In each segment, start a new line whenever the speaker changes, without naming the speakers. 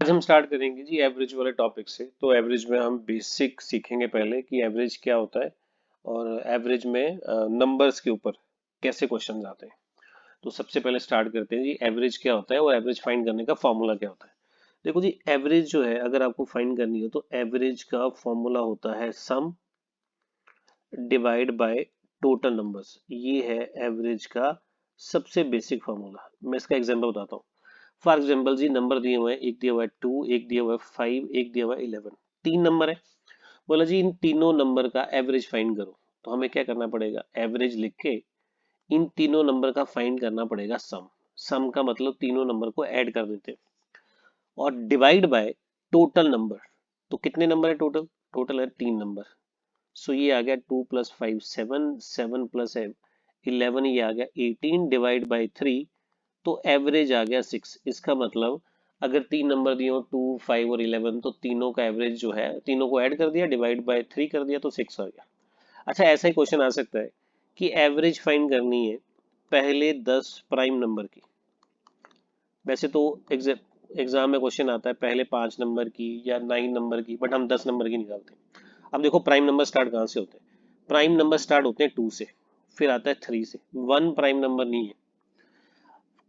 आज हम स्टार्ट करेंगे जी एवरेज वाले टॉपिक से। तो एवरेज में हम बेसिक सीखेंगे पहले कि एवरेज क्या होता है और एवरेज में नंबर्स के ऊपर कैसे क्वेश्चन आते हैं। तो सबसे पहले स्टार्ट करते हैं जी एवरेज क्या होता है और एवरेज फाइंड करने का फॉर्मूला क्या होता है। देखो जी एवरेज जो है अगर आपको फाइंड करनी हो तो एवरेज का फॉर्मूला होता है सम डिवाइड बाय टोटल नंबर्स। ये है एवरेज का सबसे बेसिक फॉर्मूला। मैं इसका एग्जांपल बताता हूँ। फॉर एग्जाम्पल जी नंबर दिए हुए हैं, एक दिया हुआ है 2, एक दिया हुआ है 5, एक दिया हुआ है 11। तीन नंबर है। बोला जी इन तीनों नंबर का एवरेज फाइंड करो। तो हमें क्या करना पड़ेगा, एवरेज लिख के इन तीनों नंबर का फाइंड करना पड़ेगा सम। सम का मतलब तीनों नंबर को ऐड कर देते हैं और डिवाइड बाय टोटल नंबर। तो कितने नंबर है टोटल, टोटल है 3 नंबर। सो ये आ गया 2 + 5 7, 7 + 11 ये आ गया 18 डिवाइड बाई 3। तो एवरेज आ गया 6। इसका मतलब अगर तीन नंबर दिए हो 2, 5 और 11 तो तीनों का एवरेज जो है तीनों को ऐड कर दिया, डिवाइड बाय 3 कर दिया तो 6 आ गया। अच्छा ऐसा ही क्वेश्चन आ सकता है कि एवरेज फाइंड करनी है पहले 10 प्राइम नंबर की। वैसे तो एग्जाम में क्वेश्चन आता है पहले 5 नंबर की या 9 नंबर की, बट हम 10 नंबर की निकालते हैं। अब देखो प्राइम नंबर स्टार्ट कहाँ से होते हैं। प्राइम नंबर स्टार्ट होते हैं 2 से, फिर आता है 3 से। 1 प्राइम नंबर नहीं है।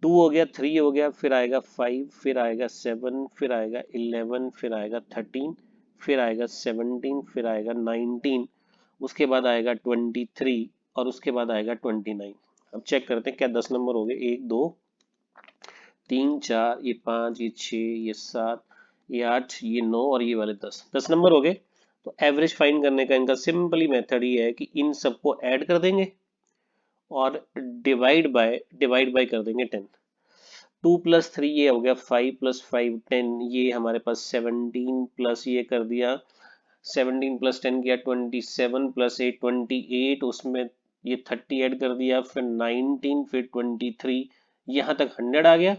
2 हो गया, 3 हो गया, फिर आएगा 5, फिर आएगा 7, फिर आएगा 11, फिर आएगा 13, फिर आएगा 17, फिर आएगा 19, उसके बाद आएगा 23 और उसके बाद आएगा 29। अब चेक करते हैं क्या 10 नंबर हो गए। 1 2 3 4, ये 5, ये 6, ये 7, ये 8, ये 9 और ये वाले 10 नंबर हो गए। तो एवरेज फाइंड करने का इनका सिंपली मेथड ये है कि इन सबको ऐड कर देंगे और डिवाइड बाय कर देंगे 10। 2 + 3 ये हो गया 5 + 5 10, ये हमारे पास 17 प्लस ये कर दिया 17 + 10 किया 27 + 8 28, उसमें ये 30 ऐड कर दिया, फिर 19, फिर 23, यहाँ तक 100 आ गया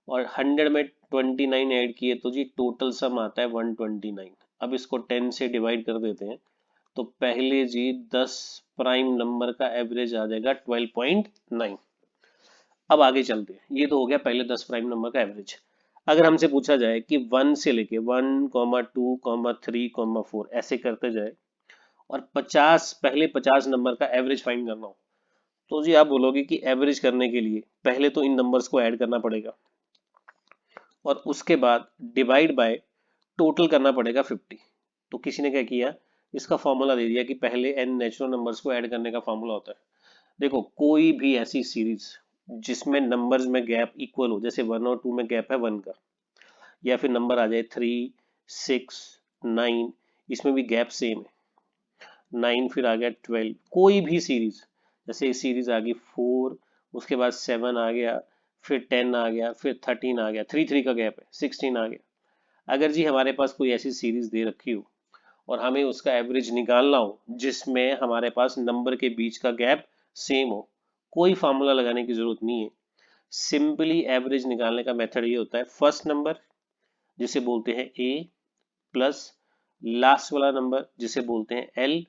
और 100 में 29 ऐड किए तो जी टोटल सम आता है 129। अब इसको 10 से डिवाइड कर देते हैं तो पहले जी 10 प्राइम नंबर का एवरेज आ जाएगा 12.9। अब आगे चलते हैं। ये तो हो गया पहले 10 प्राइम नंबर का एवरेज। अगर हमसे पूछा जाए कि 1 से लेके 1, 2, 3, 4 ऐसे करते जाए और 50 पहले 50 नंबर का एवरेज फाइंड करना हो तो जी आप बोलोगे कि एवरेज करने के लिए पहले तो इन नंबर्स को ऐड करना पड़ेगा और उसके बाद डिवाइड बाय टोटल करना पड़ेगा 50। तो किसी ने क्या किया, इसका फॉर्मूला दे दिया कि पहले n नेचुरल नंबर्स को ऐड करने का फॉर्मूला होता है। देखो कोई भी ऐसी सीरीज जिसमें नंबर्स में गैप इक्वल हो, जैसे 1 और 2 में गैप है 1 का, या फिर नंबर आ जाए 3, 6, 9, इसमें भी गैप सेम है 9, फिर आ गया 12, कोई भी सीरीज, जैसे सीरीज आ गई 4, उसके बाद 7 आ गया, फिर 10 आ गया, फिर 13 आ गया, 3 3 का गैप है 16 आ गया। अगर जी हमारे पास कोई ऐसी सीरीज दे रखी हो और हमें उसका एवरेज निकालना हो जिसमें हमारे पास नंबर के बीच का गैप सेम हो, कोई फार्मूला लगाने की जरूरत नहीं है। सिंपली एवरेज निकालने का मेथड ये होता है, फर्स्ट नंबर जिसे बोलते हैं ए प्लस लास्ट वाला नंबर जिसे बोलते हैं एल,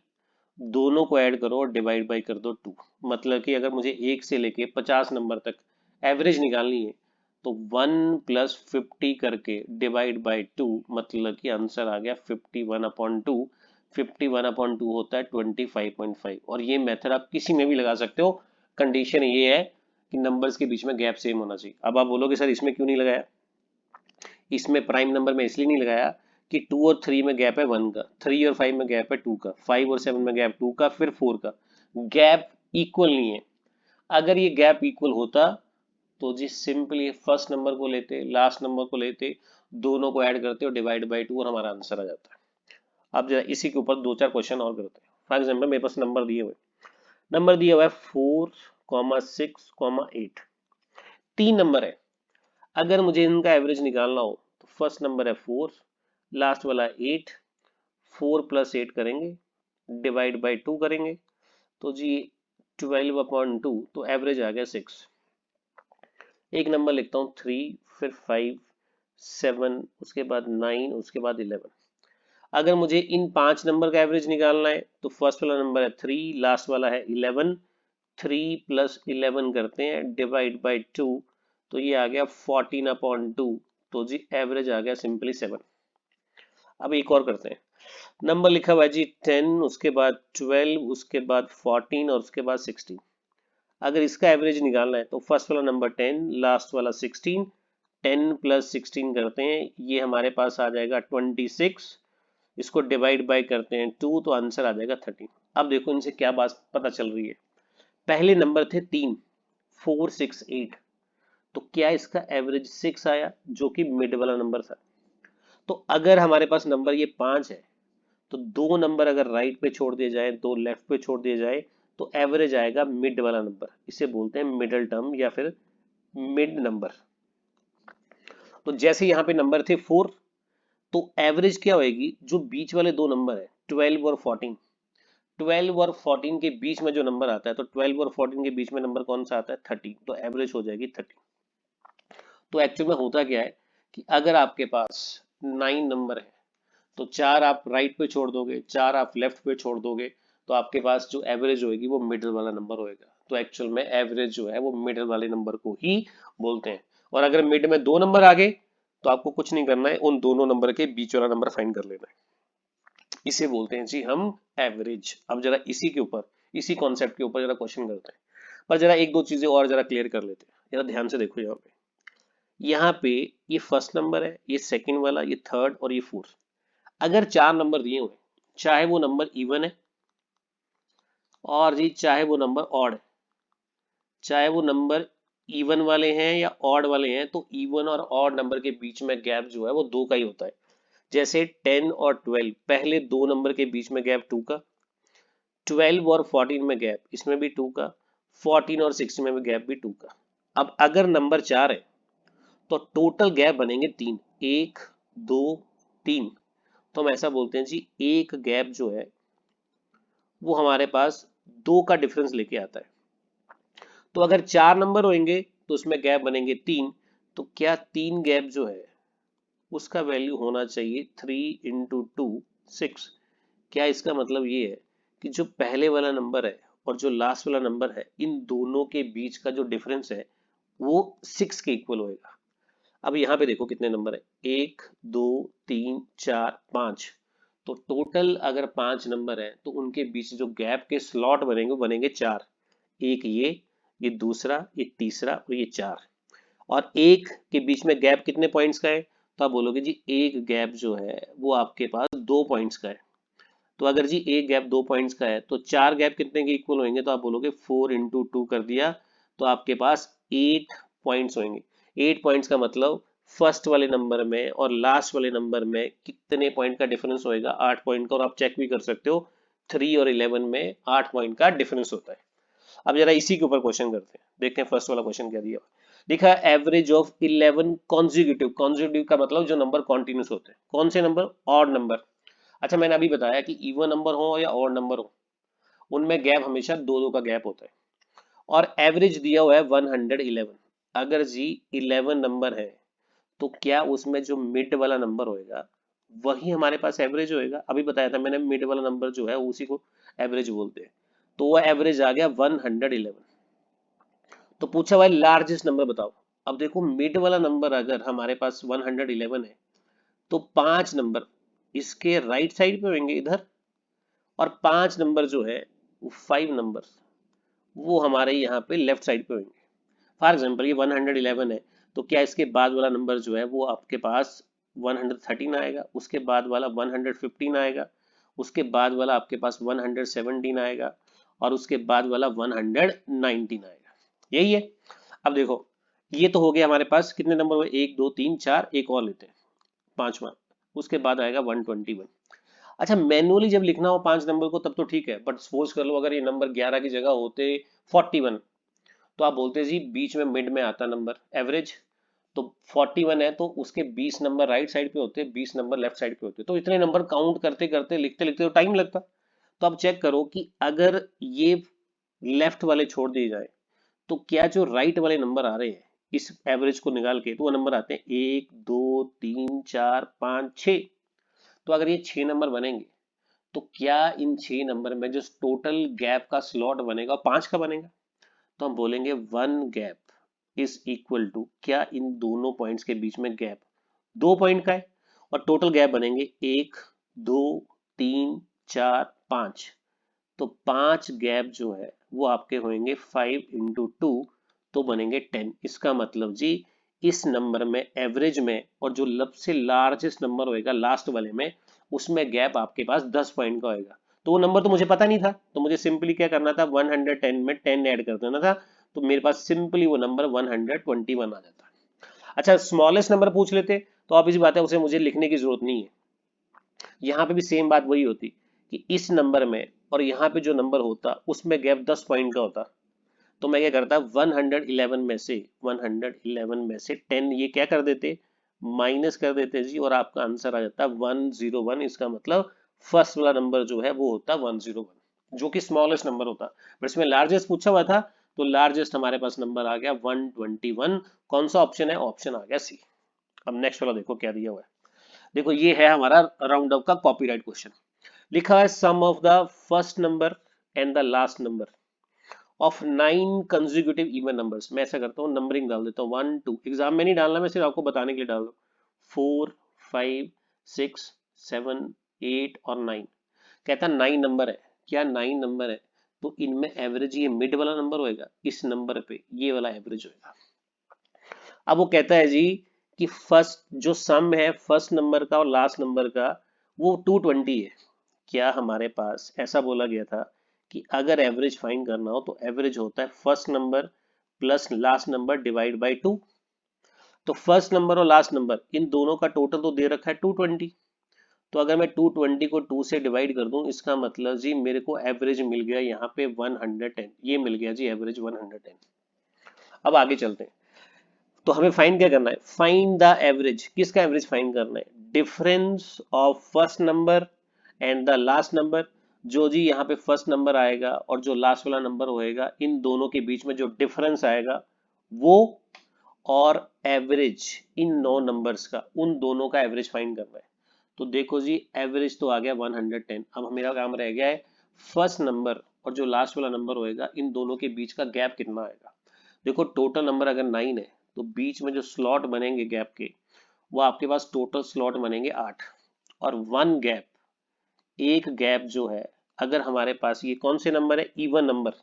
दोनों को ऐड करो और डिवाइड बाई कर दो 2। मतलब कि अगर मुझे 1 से लेके 50 नंबर तक एवरेज निकालनी है तो 1 + 50 करके डिवाइड बाई 2, मतलब कि आंसर आ गया 51/2। 51/2 होता है 25.5। और ये मेथड आप किसी में भी लगा सकते हो, कंडीशन ये है कि नंबर्स के बीच में गैप सेम होना चाहिए। अब आप बोलोगे सर इसमें क्यों नहीं लगाया, इसमें प्राइम नंबर में इसलिए नहीं लगाया कि 2 और 3 में गैप है 1 का, 3 और 5 में गैप है 2 का, 5 और 7 में गैप 2 का, फिर 4 का। गैप इक्वल नहीं है। अगर ये गैप इक्वल होता तो जी सिंपली फर्स्ट नंबर को लेते, लास्ट नंबर को लेते, दोनों को ऐड करते और डिवाइड बाई 2 और हमारा आंसर आ जाता है। अब जरा इसी के ऊपर 2 4 क्वेश्चन और करते हैं। फॉर एग्जाम्पल मेरे पास नंबर दिए हुआ है 4, 6, 8। तीन नंबर है। अगर मुझे इनका एवरेज निकालना हो तो फर्स्ट नंबर है 4, लास्ट वाला 8, 4 + 8 करेंगे, डिवाइड बाई 2 करेंगे तो जी 12/2, तो एवरेज आ गया 6। एक नंबर लिखता हूँ 3, फिर 5, 7, उसके बाद 9, उसके बाद 11। अगर मुझे इन 5 नंबर का एवरेज निकालना है तो फर्स्ट वाला नंबर है 3, लास्ट वाला है 11, 3 + 11 करते हैं डिवाइड बाई 2 तो ये आ गया 14/2। तो जी एवरेज आ गया सिंपली 7। अब एक और करते हैं। नंबर लिखा हुआ है जी 10, उसके बाद 12, उसके बाद 14 और उसके बाद 16। अगर इसका एवरेज निकालना है तो फर्स्ट वाला नंबर 10, लास्ट वाला 16, 10 प्लस 16 करते हैं, ये हमारे पास आ जाएगा 26। इसको डिवाइड बाय करते हैं 2, तो आंसर आ जाएगा 13। अब देखो इनसे क्या बात पता चल रही है। पहले नंबर थे 3, 4, 6, 8, तो क्या इसका एवरेज 6 आया जो कि मिड वाला नंबर था। तो अगर हमारे पास नंबर ये 5 है तो दो नंबर अगर राइट पे छोड़ दिए जाए, दो लेफ्ट पे छोड़ दिए जाए, तो एवरेज आएगा मिड वाला नंबर। इसे बोलते हैं मिडल टर्म या फिर मिड नंबर। तो जैसे यहाँ पे नंबर थे 4, तो एवरेज क्या होगी, जो बीच वाले दो नंबर है 12 और 14, 12 और 14 के बीच में जो नंबर आता है, तो 12 और 14 के बीच में नंबर कौन सा आता है 30, तो एवरेज हो जाएगी 30। तो एक्चुअल में होता क्या है कि अगर आपके पास 9 नंबर है तो 4 आप राइट पे छोड़ दोगे, 4 आप लेफ्ट पे छोड़ दोगे, तो आपके पास जो एवरेज होएगी वो मिडिल वाला नंबर होएगा। तो एक्चुअल में एवरेज जो है वो मिडिल वाले नंबर को ही बोलते हैं। और अगर मिड में दो नंबर आ गए तो आपको कुछ नहीं करना है, उन दोनों नंबर के बीच वाला नंबर फाइंड कर लेना है। इसे बोलते हैं जी हम एवरेज। अब जरा इसी के ऊपर, इसी कॉन्सेप्ट के ऊपर जरा क्वेश्चन करते हैं, पर जरा एक दो चीजें और जरा क्लियर कर लेते हैं। जरा ध्यान से देखो यहाँ पे ये फर्स्ट नंबर है, ये सेकंड वाला, ये थर्ड और ये फोर्थ। अगर चार नंबर दिए हुए, चाहे वो नंबर इवन है और जी चाहे वो नंबर ऑड है, चाहे वो नंबर इवन वाले हैं या ऑड वाले हैं, तो इवन और ऑड नंबर के बीच में गैप जो है वो 2 का ही होता है। जैसे 10 और 12, पहले दो नंबर के बीच में गैप 2 का, 12 और 14 में गैप इसमें भी 2 का, 14 और 16 में भी गैप भी 2 का। अब अगर नंबर 4 है तो टोटल गैप बनेंगे 3, 1, 2, 3। तो हम ऐसा बोलते हैं जी एक गैप जो है वो हमारे पास 2 का डिफरेंस लेके आता है। तो अगर 4 नंबर होंगे तो उसमें गैप बनेंगे 3, तो क्या 3 गैप जो है उसका वैल्यू होना चाहिए 3 इंटू 2, 6। क्या इसका मतलब ये है कि जो पहले वाला नंबर है और जो लास्ट वाला नंबर है, इन दोनों के बीच का जो डिफरेंस है वो 6 के इक्वल होएगा। अब यहाँ पे देखो कितने नंबर है, 1, 2, 3, 4, 5। तो टोटल अगर 5 नंबर है तो उनके बीच जो गैप के स्लॉट बनेंगे वो बनेंगे 4। एक ये दूसरा, ये तीसरा और ये 4। और एक के बीच में गैप कितने पॉइंट्स का है, तो आप बोलोगे जी एक गैप जो है वो आपके पास 2 पॉइंट्स का है। तो अगर जी एक गैप 2 पॉइंट्स का है तो 4 गैप कितने के इक्वल होंगे, तो आप बोलोगे 4 इंटू 2 कर दिया, तो आपके पास 8 पॉइंट्स होंगे। 8 पॉइंट्स का मतलब फर्स्ट वाले नंबर में और लास्ट वाले नंबर में कितने पॉइंट का डिफरेंस होएगा, 8 पॉइंट का। और आप चेक भी कर सकते हो 3 और 11 में 8 पॉइंट का डिफरेंस होता है। अब जरा इसी के ऊपर क्वेश्चन करते हैं, देखते हैं फर्स्ट वाला क्वेश्चन क्या दिया। लिखा है एवरेज ऑफ 11 कॉन्जिक्यूटिव। कॉन्जिक्यूटिव का मतलब जो नंबर कॉन्टिन्यूस होते हैं। कौन से नंबर, ऑड नंबर। अच्छा मैंने अभी बताया कि इवन नंबर हो या ऑड नंबर हो, उनमें गैप हमेशा दो दो का गैप होता है। और एवरेज दिया हुआ है 111। अगर जी 11 नंबर है तो क्या उसमें जो मिड वाला नंबर होएगा वही हमारे पास एवरेज होएगा। अभी बताया था मैंने मिड वाला नंबर जो है उसी को एवरेज बोलते हैं। तो वो एवरेज आ गया 111। तो पूछा हुआ है लार्जेस्ट नंबर बताओ। अब देखो मिड वाला नंबर अगर हमारे पास 111 है तो 5 नंबर इसके राइट साइड पे होंगे इधर, और 5 नंबर जो है 5 नंबर वो हमारे यहाँ पे लेफ्ट साइड पे होंगे। फॉर एग्जाम्पल ये 111 है तो क्या इसके बाद वाला नंबर जो है वो आपके पास 113 आएगा, उसके बाद वाला 115 आएगा, उसके बाद वाला आपके पास 117 आएगा और उसके बाद वाला 119 आएगा। यही है। अब देखो ये तो हो गया हमारे पास कितने नंबर हुए, 1, 2, 3, 4, एक और लेते हैं पांचवा, उसके बाद आएगा 121। अच्छा मैनुअली जब लिखना हो 5 नंबर को तब तो ठीक है, बट सपोज कर लो अगर ये नंबर 11 की जगह होते 41, तो आप बोलते जी बीच में मिड में आता नंबर एवरेज। तो 41 है तो उसके 20 नंबर राइट साइड पे होते, 20 नंबर लेफ्ट साइड पे होते, तो इतने नंबर काउंट करते करते लिखते लिखते तो टाइम लगता। तो अब चेक करो कि अगर ये लेफ्ट वाले छोड़ दिए जाए तो क्या जो राइट वाले नंबर आ रहे हैं इस एवरेज को निकाल के, तो वो नंबर आते हैं 1, 2, 3, 4, 5, 6। तो अगर ये 6 नंबर बनेंगे तो क्या इन 6 नंबर में जो टोटल गैप का स्लॉट बनेगा 5 का बनेगा। तो हम बोलेंगे one gap is equal to, क्या इन दोनों पॉइंट्स के बीच में गैप 2 पॉइंट का है और टोटल गैप बनेंगे 1 2 3 4 5। तो 5 गैप जो है वो आपके होंगे 5 × 2, तो बनेंगे 10। इसका मतलब जी इस नंबर में एवरेज में और जो सबसे लार्जेस्ट नंबर होएगा लास्ट वाले में, उसमें गैप आपके पास 10 पॉइंट का होएगा। तो वो नंबर तो मुझे पता नहीं था, तो मुझे सिंपली क्या करना था, 110 में 10 ऐड कर देना था, तो मेरे पास सिंपली वो नंबर 121 आ जाता। अच्छा, स्मॉलेस्ट नंबर पूछ लेते तो आप इसी बात है, उसे मुझे लिखने की जरूरत नहीं है। यहाँ पे भी सेम बात वही होती कि इस नंबर में और यहाँ पे जो नंबर होता उसमें गैप 10 पॉइंट का होता। तो मैं क्या करता, 111 में से 111 में से 10 ये क्या कर देते, माइनस कर देते जी, और आपका आंसर आ जाता 101। इसका मतलब फर्स्ट वाला नंबर जो है वो होता 101, जो कि स्मॉलेस्ट नंबर होता। बट इसमें लार्जेस्ट पूछा हुआ था, तो लार्जेस्ट हमारे पास नंबर आ गया 121। कौन सा ऑप्शन है, ऑप्शन आ गया सी। अब नेक्स्ट वाला देखो क्या दिया हुआ है। देखो ये है हमारा राउंड अप का कॉपीराइट क्वेश्चन। लिखा है sum of the first number and the last number of 9 consecutive even numbers. मैं ऐसा करता हूँ, नंबरिंग डाल देता हूँ 1 2, एग्जाम में नहीं डालना, मैं सिर्फ आपको बताने के लिए डाल दूँ। 4 5 6 7 8 और 9। कहता 9 नंबर है, क्या 9 नंबर है, तो इनमें एवरेज ये मिड वाला नंबर होएगा, इस नंबर पे ये वाला एवरेज होएगा। अब वो कहता है जी कि फर्स्ट जो सम है फर्स्ट नंबर का और लास्ट नंबर का वो 220 है। क्या हमारे पास ऐसा बोला गया था कि अगर एवरेज फाइंड करना हो तो एवरेज होता है first number plus last number divide by 2। तो फर्स्ट नंबर और लास्ट नंबर इन दोनों का टोटल तो दे रखा है 220। तो अगर मैं 220 को 2 से डिवाइड कर दूं, इसका मतलब जी मेरे को एवरेज मिल गया यहाँ पे 110। ये मिल गया जी एवरेज 110। अब आगे चलते हैं। तो हमें फाइंड क्या करना है, फाइंड द एवरेज। किसका एवरेज फाइंड करना है, difference of first number and the last number. जो जी यहाँ पे फर्स्ट नंबर आएगा और जो लास्ट वाला नंबर होएगा, इन दोनों के बीच में जो डिफरेंस आएगा वो, और एवरेज इन 9 नंबर्स का, उन दोनों का एवरेज फाइंड करना है। तो देखो जी एवरेज तो आ गया 110। अब मेरा काम रह गया है फर्स्ट नंबर और जो लास्ट वाला नंबर होएगा, इन दोनों के बीच का गैप कितना आएगा। देखो टोटल नंबर अगर 9 है तो बीच में जो स्लॉट बनेंगे गैप के, वो आपके पास टोटल स्लॉट बनेंगे 8। और वन गैप, एक गैप जो है, अगर हमारे पास ये कौन से नंबर है, इवन नंबर,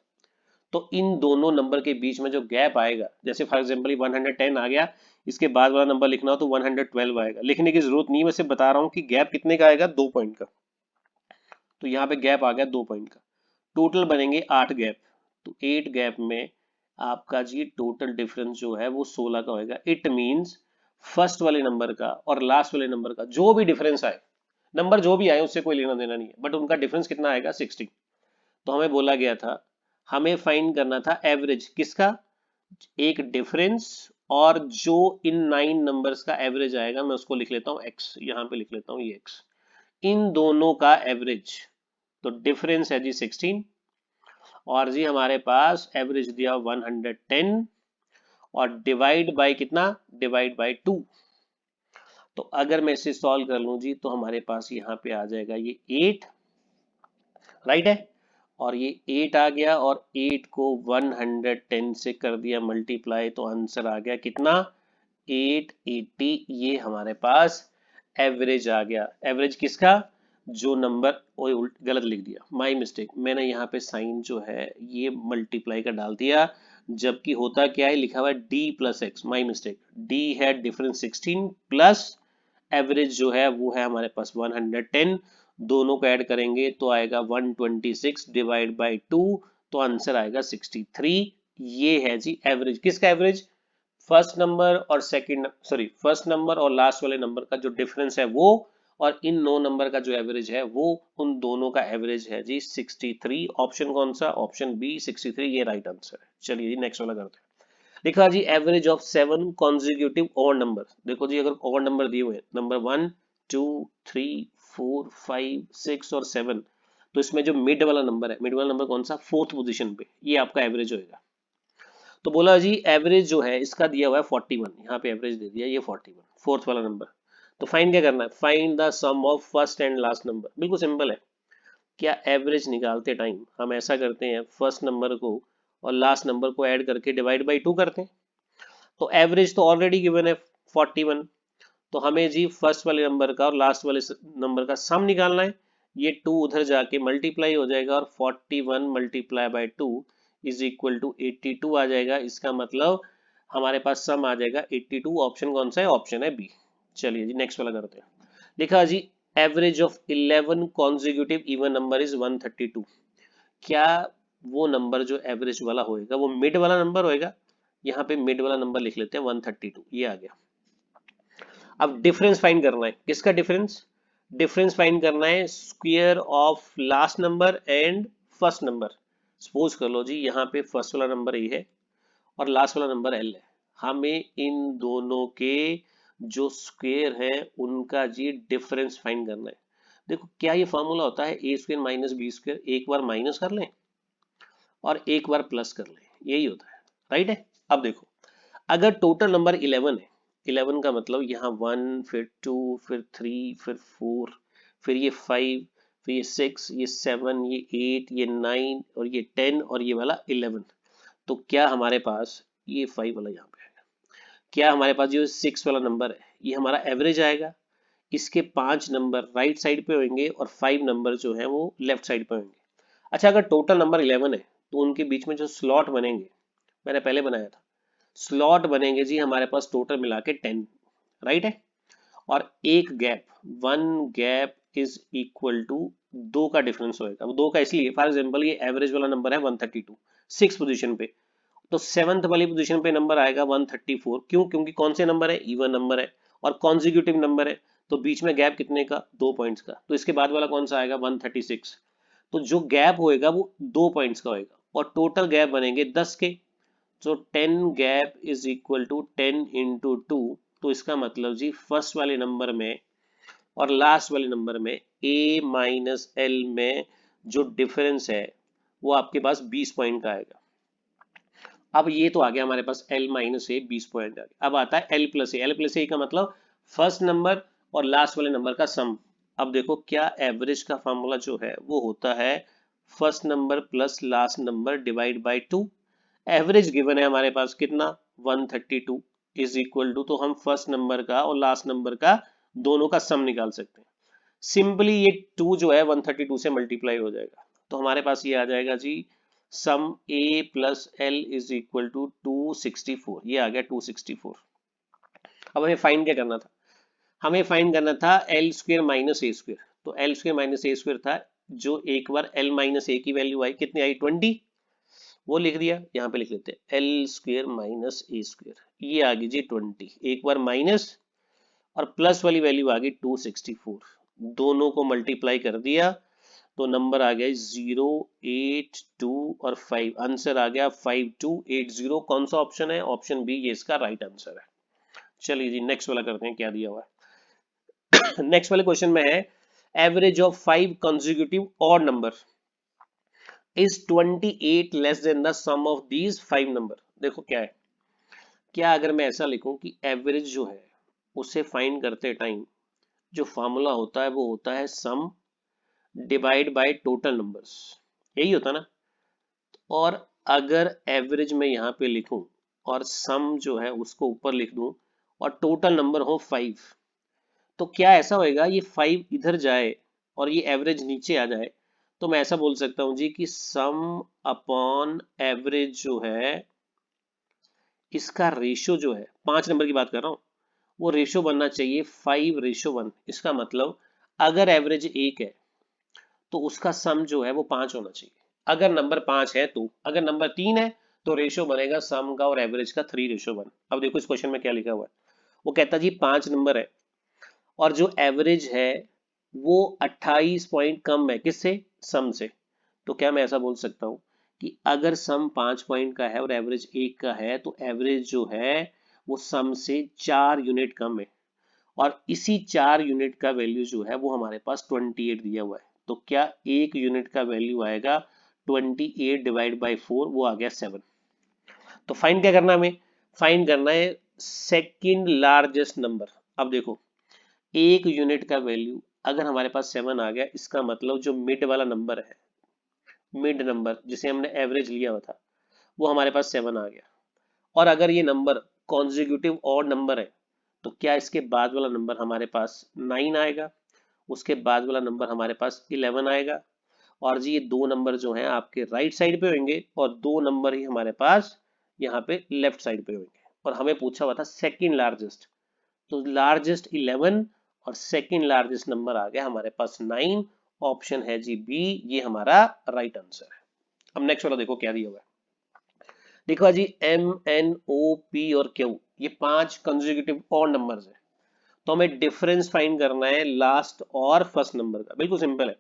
तो इन दोनों नंबर के बीच में जो गैप आएगा, जैसे फॉर एग्जांपल 110 आ गया, इसके बाद वाला नंबर लिखना हो तो 112 आएगा। लिखने की जरूरत नहीं, मैं सिर्फ बता रहा हूँ कि गैप कितने का आएगा, 2 पॉइंट का। तो यहाँ पे गैप आ गया 2 पॉइंट का, टोटल बनेंगे 8 गैप। तो 8 गैप में आपका जी टोटल डिफरेंस जो है वो 16 का होएगा। इट मींस फर्स्ट वाले नंबर का और लास्ट वाले नंबर का जो भी डिफरेंस आए, नंबर जो भी आए उससे कोई लेना देना नहीं है, बट उनका डिफरेंस कितना आएगा, 60। तो हमें बोला गया था, हमें फाइंड करना था एवरेज किसका, एक डिफरेंस, और जो इन 9 नंबर्स का एवरेज आएगा, मैं उसको लिख लेता हूँ x, यहाँ पे लिख लेता हूँ ये x, इन दोनों का एवरेज। तो डिफरेंस है जी 16, और जी हमारे पास एवरेज दिया 110, और डिवाइड बाय कितना, डिवाइड बाय 2। तो अगर मैं इसे सॉल्व कर लूं जी, तो हमारे पास यहाँ पे आ जाएगा ये 8, राइट है। और ये 8 आ गया, और 8 को 110 से कर दिया मल्टीप्लाई, तो आंसर आ गया कितना, 880। ये हमारे पास एवरेज आ गया। एवरेज किसका, जो नंबर, वो गलत लिख दिया, माय मिस्टेक, मैंने यहाँ पे साइन जो है ये मल्टीप्लाई का डाल दिया, जबकि होता क्या है, लिखा हुआ है d plus x, my mistake. d है डिफरेंस 16 प्लस एवरेज जो है वो है हमारे पास 110, दोनों को ऐड करेंगे तो आएगा 126 डिवाइड बाई 2, तो आंसर आएगा 63। ये है जी एवरेज, किसका एवरेज, फर्स्ट नंबर और सेकंड, सॉरी फर्स्ट नंबर और लास्ट वाले नंबर का जो डिफरेंस है वो, और इन 9 नंबर का जो एवरेज है वो, उन दोनों का एवरेज है जी 63। ऑप्शन कौन सा, ऑप्शन बी 63, ये राइट आंसर है। चलिए जी नेक्स्ट वाला करते हैं। लिखा जी average of 7 consecutive odd number. देखो जी अगर ऑड नंबर दिए हुए नंबर 1 2 3 4 5 6 और 7, तो इसमें जो मिड वाला नंबर है, मिड वाला नंबर कौन सा, फोर्थ पोजीशन पे, ये आपका एवरेज होएगा। तो बोला जी एवरेज जो है इसका दिया हुआ है 41, यहाँ पे एवरेज दे दिया ये 41, फोर्थ वाला नंबर। तो फाइंड क्या करना है, find the sum of first and last number. बिल्कुल सिंपल है। क्या एवरेज निकालते टाइम हम ऐसा करते हैं, फर्स्ट नंबर को और लास्ट नंबर को ऐड करके डिवाइड बाई 2 करते हैं। तो एवरेज तो ऑलरेडी गिवन है 41, तो हमें जी फर्स्ट वाले नंबर का और लास्ट वाले नंबर का सम निकालना है। ये 2 उधर जाके मल्टीप्लाई हो जाएगा और 41 multiply by 2 is equal to 82 आ जाएगा। इसका मतलब हमारे पास सम आ जाएगा 82। ऑप्शन कौन सा है? ऑप्शन है बी। चलिए जी नेक्स्ट वाला करते हैं। लिखा जी average of 11 consecutive even number is 132। क्या वो नंबर जो एवरेज वाला होएगा वो मिड वाला नंबर होएगा? यहाँ पे मिड वाला नंबर लिख लेते हैं 132, ये आ गया। अब डिफरेंस फाइंड करना है। किसका डिफरेंस? डिफरेंस फाइंड करना है square of last number and first number. Suppose कर लो जी यहाँ पे फर्स्ट वाला नंबर ए है और लास्ट वाला नंबर एल है। हमें इन दोनों के जो स्क्वायर है उनका जी डिफरेंस फाइंड करना है। देखो क्या ये फॉर्मूला होता है ए स्क्वायर माइनस बी स्क्वायर, एक बार माइनस कर लें और एक बार प्लस कर लें, यही होता है, राइट है। अब देखो अगर टोटल नंबर 11 है, 11 का मतलब यहाँ 1 फिर 2 फिर 3 फिर 4 फिर ये 5 फिर ये 6 ये 7 ये 8 ये 9 और ये 10 और ये वाला 11। तो क्या हमारे पास ये 5 वाला यहाँ पे आएगा? क्या हमारे पास जो 6 वाला नंबर है ये हमारा एवरेज आएगा? इसके 5 नंबर राइट साइड पे होंगे और 5 नंबर जो है वो लेफ्ट साइड पे होंगे। अच्छा अगर टोटल नंबर 11 है तो उनके बीच में जो स्लॉट बनेंगे, मैंने पहले बनाया था, स्लॉट बनेंगे जी हमारे पास टोटल मिला के 10, राइट है। और एक gap, one gap is equal to 2 का डिफरेंस होएगा। वो 2 का इसलिए फॉर एग्जांपल ये एवरेज वाला नंबर है 132 6 पोजीशन पे, तो 7th वाली पोजीशन पे नंबर आएगा 134। क्यों? क्योंकि कौन से नंबर है? इवन नंबर है और कॉन्जिक्यूटिव नंबर है, तो बीच में गैप कितने का? 2 पॉइंट्स का। तो इसके बाद वाला कौन सा आएगा? 136। तो जो गैप होएगा वो 2 पॉइंट्स का होएगा और टोटल गैप बनेंगे 10 के। तो 10 gap is equal to 10 into 2। तो इसका मतलब जी फर्स्ट वाले नंबर में और लास्ट वाले नंबर में a माइनस एल में जो डिफरेंस है वो आपके पास 20 पॉइंट का आएगा। अब ये तो आ गया हमारे पास l माइनस ए 20 पॉइंट आ गया। अब आता है l प्लस ए। एल प्लस ए का मतलब फर्स्ट नंबर और लास्ट वाले नंबर का सम। अब देखो क्या एवरेज का फॉर्मूला जो है वो होता है first number plus last number divide by 2। Average given है हमारे पास कितना? 132 इज इक्वल टू, तो हम फर्स्ट नंबर का और लास्ट नंबर का दोनों का सम निकाल सकते हैं। सिंपली ये 2 जो है 132 से मल्टीप्लाई हो जाएगा, तो हमारे पास ये आ जाएगा जी sum a plus L is equal to 264। ये आ गया 264। अब हमें फाइंड क्या करना था? हमें फाइंड करना था एल स्क्वेयर माइनस ए स्क्वेयर। तो एल स्क्वेयर माइनस ए स्क्वेयर था, जो एक बार एल माइनस ए की वैल्यू आई, कितनी आई? 20। वो लिख दिया, यहाँ पे लिख लेते हैं एल स्क्वेयर माइनस ए स्क्वेयर, ये आ गई जी 20। एक बार माइनस और प्लस वाली वैल्यू आ गई 264। दोनों को मल्टीप्लाई कर दिया तो नंबर आ गया 0 8 2 और 5। आंसर आ गया 5280। कौन सा ऑप्शन है? ऑप्शन बी, ये इसका राइट आंसर है। चलिए जी नेक्स्ट वाला करते हैं, क्या दिया हुआ है। नेक्स्ट वाले क्वेश्चन में है average of 5 consecutive odd number is 28 less than the sum of these 5 number. देखो क्या है, क्या अगर मैं ऐसा लिखूं कि एवरेज जो है उसे फाइंड करते टाइम जो फॉर्मूला होता है वो होता है सम डिवाइड बाय टोटल नंबर्स, यही होता ना। और अगर एवरेज में यहाँ पे लिखूं और सम जो है उसको ऊपर लिख दूं और टोटल नंबर हो 5, तो क्या ऐसा होएगा ये 5 इधर जाए और ये एवरेज नीचे आ जाए, तो मैं ऐसा बोल सकता हूं जी कि सम अपॉन एवरेज जो है इसका रेशियो जो है, 5 नंबर की बात कर रहा हूं, वो रेशियो बनना चाहिए 5:1। इसका मतलब अगर एवरेज 1 है तो उसका सम जो है वो 5 होना चाहिए। अगर नंबर 5 है तो, अगर नंबर 3 है तो रेशियो बनेगा सम का और एवरेज का 3:1। अब देखो इस क्वेश्चन में क्या लिखा हुआ है, वो कहता जी 5 नंबर है और जो एवरेज है वो 28 पॉइंट कम है, किससे? सम से। तो क्या मैं ऐसा बोल सकता हूँ कि अगर सम 5 पॉइंट का है और एवरेज 1 का है तो एवरेज जो है वो सम से 4 यूनिट कम है, और इसी 4 यूनिट का वैल्यू जो है वो हमारे पास 28 दिया हुआ है। तो क्या 1 यूनिट का वैल्यू आएगा 28 डिवाइड बाई 4, वो आ गया 7। तो फाइंड क्या करना है हमें? फाइंड करना है सेकंड लार्जेस्ट नंबर। अब देखो 1 यूनिट का वैल्यू अगर हमारे पास 7 आ गया, इसका मतलब जो मिड वाला नंबर है, मिड नंबर जिसे हमने एवरेज लिया हुआ था, वो हमारे पास 7 आ गया। और अगर ये नंबर कॉन्जिक्यूटिव ऑड नंबर है तो क्या इसके बाद वाला नंबर हमारे पास 9 आएगा, उसके बाद वाला नंबर हमारे पास 11 आएगा, और जी ये दो नंबर जो हैं आपके राइट साइड पे होंगे और दो नंबर ही हमारे पास यहाँ पे लेफ्ट साइड पे होंगे। और हमें पूछा हुआ था सेकंड लार्जेस्ट, तो लार्जेस्ट 11 और सेकंड लार्जेस्ट नंबर आ गया हमारे पास 9। ऑप्शन है जी बी, ये हमारा राइट आंसर है। अब नेक्स्ट वाला देखो क्या दिया हुआ है। देखो जी एम एन ओ पी और क्यू, ये 5 कंसेक्यूटिव और नंबर्स हैं, तो हमें डिफरेंस फाइंड करना है लास्ट और फर्स्ट नंबर का। बिल्कुल सिंपल है।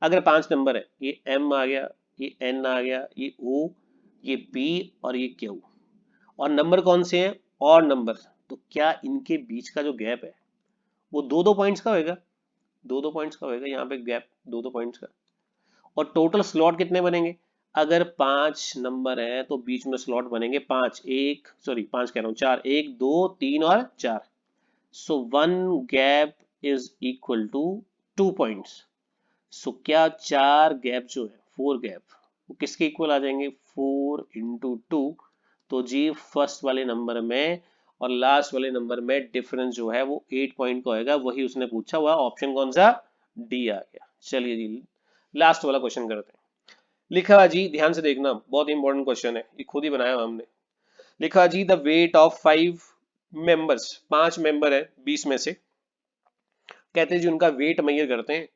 अगर 5 नंबर है, ये एम आ गया, ये एन आ गया, ये ओ, ये पी और ये क्यू, और नंबर कौन से हैं और नंबर, तो क्या इनके बीच का जो गैप है वो दो दो पॉइंट्स का होएगा, दो दो पॉइंट्स का होएगा, यहाँ पे गैप दो दो पॉइंट्स का। और टोटल स्लॉट कितने बनेंगे, अगर 5 नंबर है तो बीच में स्लॉट बनेंगे 5, एक सॉरी 5 कह रहा हूँ, 4, 1 2 3 और 4। So one gap is equal to 2 points. So क्या चार गैप जो है, 4 गैप, वो किसके इक्वल आ जाएंगे, 4 इंटू 2। तो जी फर्स्ट वाले नंबर में और लास्ट वाले नंबर में डिफरेंस जो है वो 8 पॉइंट का होएगा, वही उसने पूछा हुआ। ऑप्शन कौन सा, डी आ गया। चलिए जी लास्ट वाला क्वेश्चन करते हैं। लिखा है जी, ध्यान से देखना, बहुत इंपॉर्टेंट क्वेश्चन है, ये खुद ही बनाया हुआ हमने। लिखा जी the weight of 5 members, 5 member है 20 में से, कहते हैं जी उनका वेट मेजर करते हैं,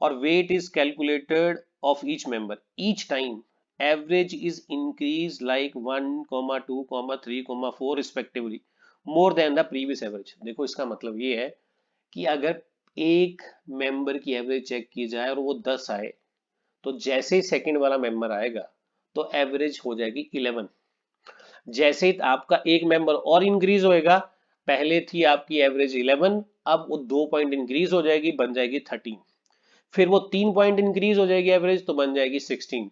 और weight is calculated of each member each time average is increase like 1, 2, 3, 4 respectively more than the previous average. देखो इसका मतलब ये है कि अगर एक मेंबर की एवरेज चेक की जाए और वो 10 आए, तो जैसे ही सेकंड वाला मेंबर आएगा तो एवरेज हो जाएगी 11। जैसे ही आपका एक मेंबर और इंक्रीज होएगा, पहले थी आपकी एवरेज 11, अब वो 2 पॉइंट इंक्रीज हो जाएगी, बन जाएगी 13। फिर वो 3 पॉइंट इंक्रीज हो जाएगी एवरेज, तो बन जाएगी 16।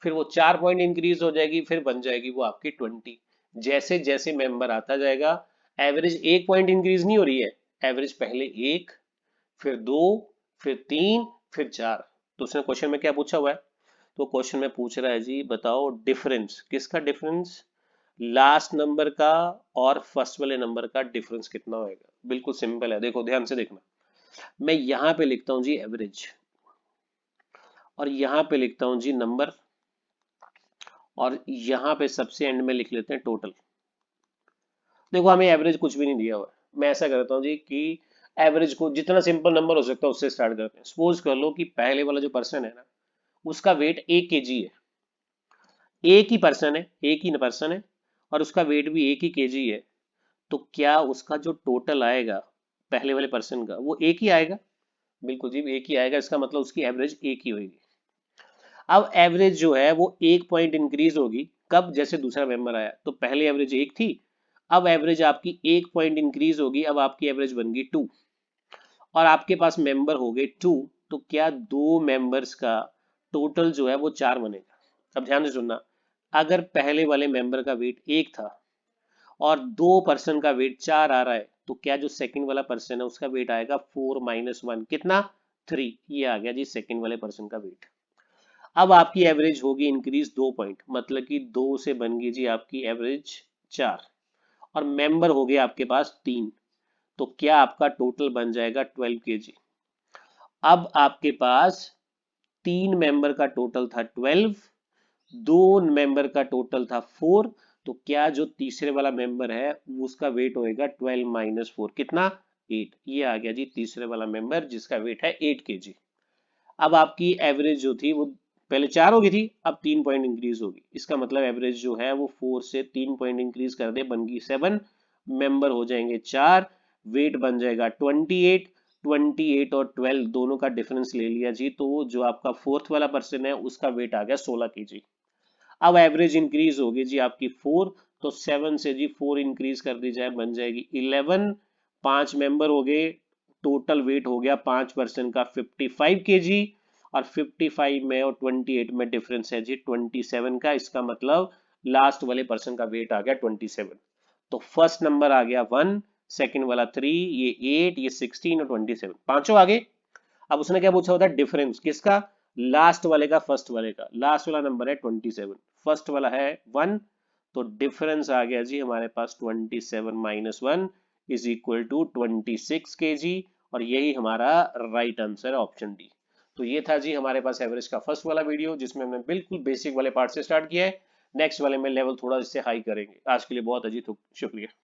फिर वो 4 पॉइंट इंक्रीज हो जाएगी, फिर बन जाएगी वो आपकी 20। जैसे जैसे मेंबर आता जाएगा, एवरेज 1 पॉइंट इंक्रीज नहीं हो रही है, एवरेज पहले 1, फिर 2, फिर 3, फिर 4। तो उसने क्वेश्चन में क्या पूछा हुआ है, तो क्वेश्चन में पूछ रहा है जी बताओ डिफरेंस, किसका डिफरेंस, लास्ट नंबर का और फर्स्ट वाले नंबर का डिफरेंस कितना होएगा। बिल्कुल सिंपल है, देखो ध्यान से देखना। मैं यहां पे लिखता हूं जी एवरेज, और यहां पे लिखता हूं जी नंबर, और यहां पे सबसे एंड में लिख लेते हैं टोटल। देखो हमें एवरेज कुछ भी नहीं दिया हुआ है, मैं ऐसा करता हूं जी कि एवरेज को जितना सिंपल नंबर हो सकता है उससे स्टार्ट करते हैं। सपोज कर लो कि पहले वाला जो पर्सन है ना, उसका वेट 1 kg है, एक ही पर्सन है, एक ही पर्सन है, और उसका वेट भी 1 ही kg है। तो क्या उसका जो टोटल आएगा पहले वाले पर्सन का, वो एक ही आएगा। बिल्कुल जी एक ही आएगा, इसका मतलब उसकी एवरेज एक ही होगी। अब एवरेज जो है वो 1 पॉइंट इंक्रीज होगी, कब, जैसे दूसरा मेंबर आया, तो पहले एवरेज 1 थी, अब एवरेज आपकी 1 पॉइंट इंक्रीज होगी, अब आपकी एवरेज बन गई 2, और आपके पास मेंबर हो गए 2। तो क्या दो मेंबर्स का टोटल जो है वो 4 बनेगा। अब ध्यान से सुनना, अगर पहले वाले मेंबर का वेट 1 था और दो पर्सन का वेट 4 आ रहा है, तो क्या जो सेकंड वाला पर्सन है उसका वेट आएगा 4 - 1, कितना, 3। ये आ गया जी सेकंड वाले पर्सन का वेट। अब आपकी एवरेज होगी इंक्रीज 2 पॉइंट, मतलब कि 2 से बन गई जी आपकी एवरेज 4, और मेंबर हो गए आपके पास 3। तो क्या आपका टोटल बन जाएगा 12 kg। अब आपके पास 3 मेंबर का टोटल था 12, दो मेंबर का टोटल था 4। तो क्या जो तीसरे वाला मेंबर है उसका वेट होएगा 12 - 4, कितना, 8। ये आ गया जी तीसरे वाला मेंबर जिसका वेट है 8 kg। अब आपकी एवरेज जो थी वो पहले 4 हो गई थी, अब 3 पॉइंट इंक्रीज होगी, इसका मतलब एवरेज जो है वो 4 से 3 पॉइंट इंक्रीज कर दे, बन गई 7, मेंबर हो जाएंगे 4, वेट बन जाएगा 28। 28 और 12 दोनों का डिफरेंस ले लिया जी, तो जो आपका फोर्थ वाला पर्सन है उसका वेट आ गया 16 kg। अब एवरेज इंक्रीज होगी जी आपकी 4, तो 7 से जी 4 इंक्रीज कर दी जाए, बन जाएगी 11। 5 मेंबर हो गए, टोटल वेट हो गया 5 पर्सन का 55 kg, और 55 में और 28 में डिफरेंस है जी 27 का। इसका मतलब लास्ट वाले पर्सन का वेट आ गया 27। तो फर्स्ट नंबर आ गया 1, सेकंड वाला 3, ये 8, ये 16 और 27, पांचों आगे। अब उसने क्या पूछा होता है, डिफरेंस किसका, लास्ट वाले का फर्स्ट वाले का। लास्ट वाला नंबर है 27, फर्स्ट वाला है 1, तो डिफरेंस आ गया जी हमारे पास 27 - 1 इज इक्वल टू 26 kg, और यही हमारा राइट आंसर है, ऑप्शन डी। तो ये था जी हमारे पास एवरेज का फर्स्ट वाला वीडियो, जिसमें हमने बिल्कुल बेसिक वाले पार्ट से स्टार्ट किया है। नेक्स्ट वाले में लेवल थोड़ा इससे हाई करेंगे। आज के लिए बहुत अजीत, शुक्रिया।